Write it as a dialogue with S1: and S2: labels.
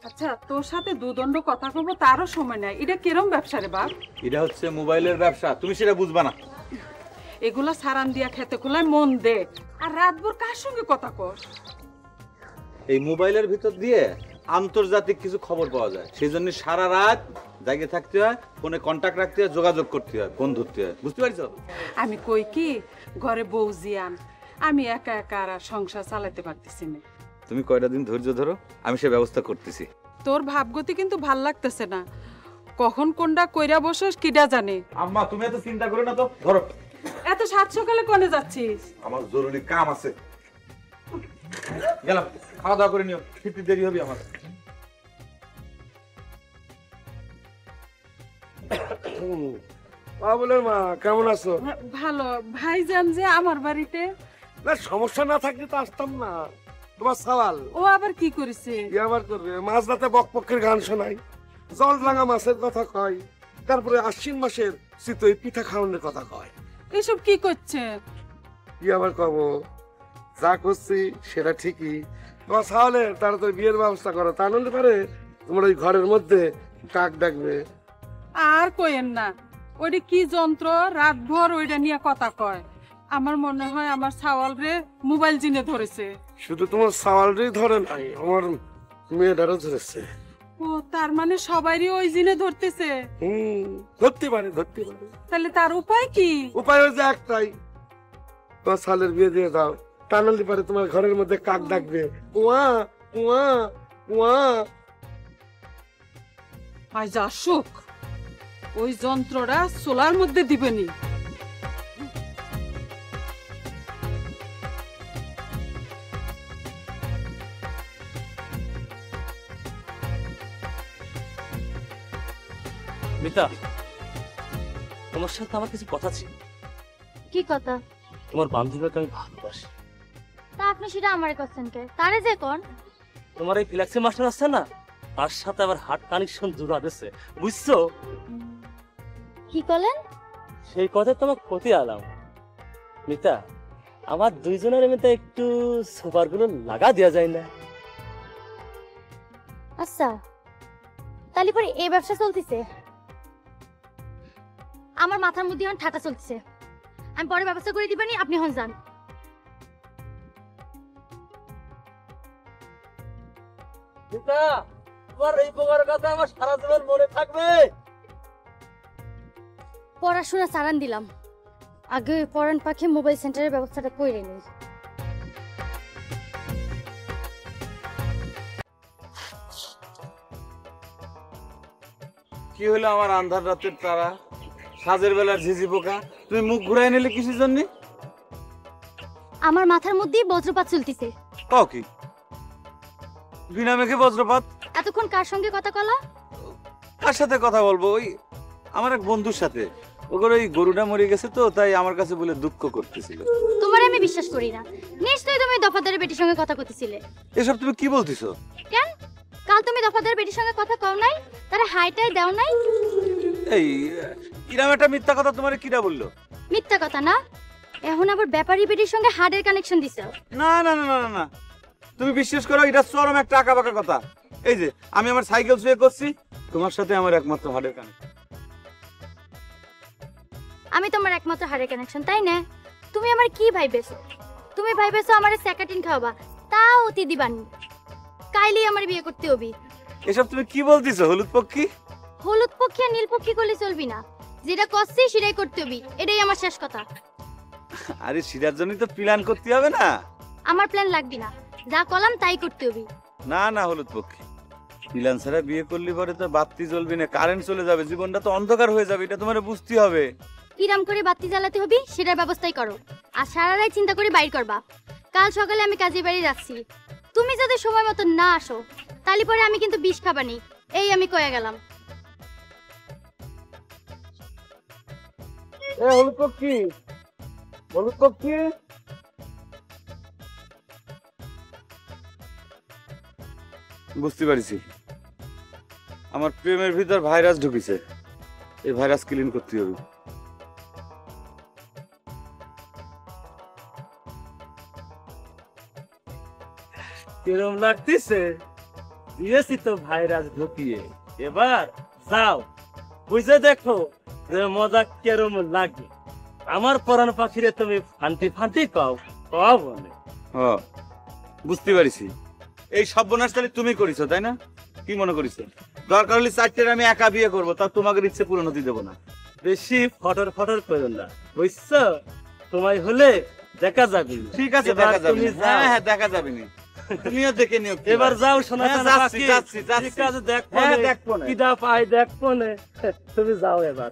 S1: আচ্ছা, তোর সাথে দুদণ্ড কথা কব তারও সময় নাই। এটা কিরম ব্যবসা রে বাপ?
S2: এটা হচ্ছে মোবাইলের ব্যবসা, তুমি সেটা বুঝবা না।
S1: এগুলা সারান দিয়া খেতে খোলায় মন দে, আর রাতভর কার সঙ্গে কথা কর?
S2: এই মোবাইলের ভিতর দিয়ে আন্তর্জাতিক কিছু খবর পাওয়া যায়, সেই জন্য সারা রাত জায়গায় থাকতে হয়, ফোনে কন্টাক্ট রাখতে হয়, যোগাযোগ করতে হয়, ফোন ধরতে হয়, বুঝতে পারছো?
S1: আমি কই কি, ঘরে বউ জিয়ান, আমি একা একা আর সংসার চালাতে পারতেছি না।
S2: তুমি কয়টা দিন ধৈর্য ধরো, আমি সে ব্যবস্থা করতেছি।
S1: তোর ভাবগতি কিন্তু ভাল লাগতেছে না, কখন কোনটা কইরা বসস কিডা জানে।
S2: আম্মা তুমি এত চিন্তা করো না তো, ধরো।
S1: এত সাত সকালে কোনে যাচ্ছিস?
S2: আমার জরুরি কাম আছে, গেলাম। খাওয়া দাওয়া করে নিও, ফিরতে দেরি হবে আমার।
S3: বাবুলের মা কেমন আছো?
S1: ভালো। ভাইজান যে আমার বাড়িতে?
S3: না সমস্যা না থাকলে তো আসতাম না। তোমার সওয়াল
S1: ও আবার কি করেছে?
S3: কি আবার করবে? মাছ রাতে বকপক্ষের গান শোনাই, জল রাঙা মাছের কথা কয়, তারপরে আশ্বিন মাসের চিতই পিঠা খাওয়ানোর কথা কয়।
S1: এসব কি করছে?
S3: কি আবার কব, যা করছি সেটা ঠিকই। তোমার সওয়ালের তাড়াতাড়ি বিয়ের ব্যবস্থা করো, তা নাহলে পারে তোমার ওই ঘরের মধ্যে কাক ডাকবে।
S1: আর কইেন না, ওইটা কি যন্ত্র, রাতভর ওইটা নিয়ে কথা কয়। আমার মনে হয় আমার ছাওয়াল রে মোবাইল জিনে ধরেছে।
S3: শুধু তোমার সওয়ালটাই ধরে নাই, আমার মেয়েটারও ধরেছে।
S1: ও তার মানে সবাইরই ওই জিনে ধরতেছে।
S3: ধরতে পারে, ধরতে পারে।
S1: তাহলে তার উপায় কি?
S3: উপায় হচ্ছে একটাই, তোমার সালের বিয়ে দিয়ে দাও, তা নাহলে পারে তোমার ঘরের মধ্যে কাক ডাকবে, উয়া উয়া উয়া।
S1: আজ আসুক, ওই যন্ত্রটা সোলার মধ্যে দিবেনি।
S4: মিতা, তোমার সাথে আমার কিছু কথা ছিল।
S5: কি কথা?
S4: তোমার বান্ধবীকে আমি ভালোবাসি।
S5: তা আপনি সেটা আমারে করছেন কে? তারে যে কোন?
S4: তোমার এই ফ্লেক্সি মাস্টার আছে না, তার সাথে আবার হার্ট কানেকশন জোড়া দিছে, বুঝছো?
S5: কি করলেন?
S4: সেই কথা তোমাকে ক্ষতি আলাম। মিতা, আমার দুইজনের মধ্যে একটু সুপার গুলো লাগা দেওয়া যায় না?
S5: আচ্ছা, তাহলে পরে এই ব্যবসা চলতেছে। আমার মাথার মধ্যে এখন ঠাটা চলতেছে, আমি পরে ব্যবস্থা করে দিবানি, আপনি হন যান।
S4: মিতা, তোমার এই প্রকারের কথা আমার সারা জীবন মনে থাকবে।
S5: পড়াশোনা চালান দিলাম, আগে পড়ান পাখি মোবাইল সেন্টারের ব্যবস্থাটা করে নিই।
S2: কি হলো আমার আন্ধার রাতের তারা, সাজের বেলার ঝিঝি পোকা, তুমি মুখ ঘুরাই নিলে কিসের জন্য?
S5: আমার মাথার মধ্যেই বজ্রপাত চলতেছে।
S2: কও কি? বিনা মেঘে বজ্রপাত?
S5: এতক্ষণ কার সঙ্গে কথা কলা?
S2: কার সাথে কথা বলবো? ওই আমার এক বন্ধুর সাথে। ওর ওই গরুটা মরে গেছে তো, তাই আমার কাছে বলে দুঃখ করতেছিল।
S5: তোমার আমি বিশ্বাস করি না, নিশ্চয়ই তুমি দফাদারের বেটির সঙ্গে কথা করতেছিলে।
S2: এসব তুমি কি বলতেছো?
S5: কেন, কাল তুমি দফাদারের বেটির সঙ্গে কথা কও নাই? তারা হাইটাই দাও নাই?
S2: এই কিরাম একটা মিথ্যা কথা তোমার কিরা বললো?
S5: মিথ্যা কথা না, এখন আবার ব্যাপারী বেটির সঙ্গে হার্টের কানেকশন দিছো।
S2: না না না না না, তুমি বিশ্বাস করো, এটা চরম একটা আঁকা বাঁকা কথা। এই যে আমি আমার সাইকেল শুয়ে করছি, তোমার সাথে আমার একমাত্র হাড়ের কানেকশন।
S5: আমি তোমার একমাত্র হাড়ের কানেকশন, তাই না? তুমি আমার কি ভাইবেছো? তুমি ভাইবেছো আমার সেকাটিন খাওয়াবা, তাও অতি দিবানি। কাইলি আমার বিয়ে করতে হবি।
S2: এসব তুমি কি বলতেছো হলুদ পক্ষী?
S5: হলুদ পক্ষী আর নীল পক্ষী করলে চলবি না, যেটা করছি সেটাই করতে হবি, এটাই আমার শেষ কথা।
S2: আরে সিরার জন্যই তো প্ল্যান করতে হবে না।
S5: আমার প্ল্যান লাগবি না, যা কলাম তাই করতে হবি।
S2: না না হলুদ পক্ষী, প্ল্যান ছাড়া বিয়ে করলে পরে তো বাতি জ্বলবে না, কারেন্ট চলে যাবে, জীবনটা তো অন্ধকার হয়ে যাবে, এটা তোমার বুঝতে হবে।
S5: কিরাম করে বাতি জ্বালাতে হবি সেটার ব্যবস্থাই করো, আর সারা রাত চিন্তা করে বাইর করবা। কাল সকালে আমি কাজে বাড়ি যাচ্ছি, তুমি যদি সময় মতো না আসো তাহলে পরে আমি কিন্তু বিষ খাবানি, এই আমি কয়ে গেলাম।
S3: হলুদ পক্ষী, হলুদ পক্ষী।
S2: বুঝতে পারছি, আমার প্রেমের ভিতর ভাইরাস ঢুকেছে, এই ভাইরাস ক্লিন করতে হবে।
S4: কিরম লাগতেছে? দিয়েছি তো ভাইরাস ঢুকিয়ে, এবার যাও বুঝে দেখো যে মজা কেরম লাগে। আমার পরাণ পাখিরে তুমি ফান্টি ফান্টি কও কও বলে।
S2: ও বুঝতে পারিছি, এই সর্বনাশ তাহলে তুমি করিছো তাই না? কি মনে করিছো দরকার হলে 4টের আমি একা বিয়ে করবো, তা তোমাকে ইচ্ছে পূরণ হতে দেবো না।
S4: বেশি ফটর ফটর করো না, বুঝছো? তোমায় হলে দেখা যাবে।
S2: ঠিক আছে,
S4: এবার
S2: দেখা যাবে।
S4: তুমি যাও।
S2: হ্যাঁ হ্যাঁ, দেখা যাবে নি, তুমিও দেখে নিও। কি
S4: এবার
S2: হয়।
S4: যাও শোনা
S2: হ্যাঁ, যাচ্ছি, যাচ্ছি, যাচ্ছি।
S4: ঠিক আছে, দেখবো
S2: হ্যাঁ,
S4: নে।
S2: দেখবো নে।
S4: কিডা পাই দেখবো নে। তুমি যাও এবার।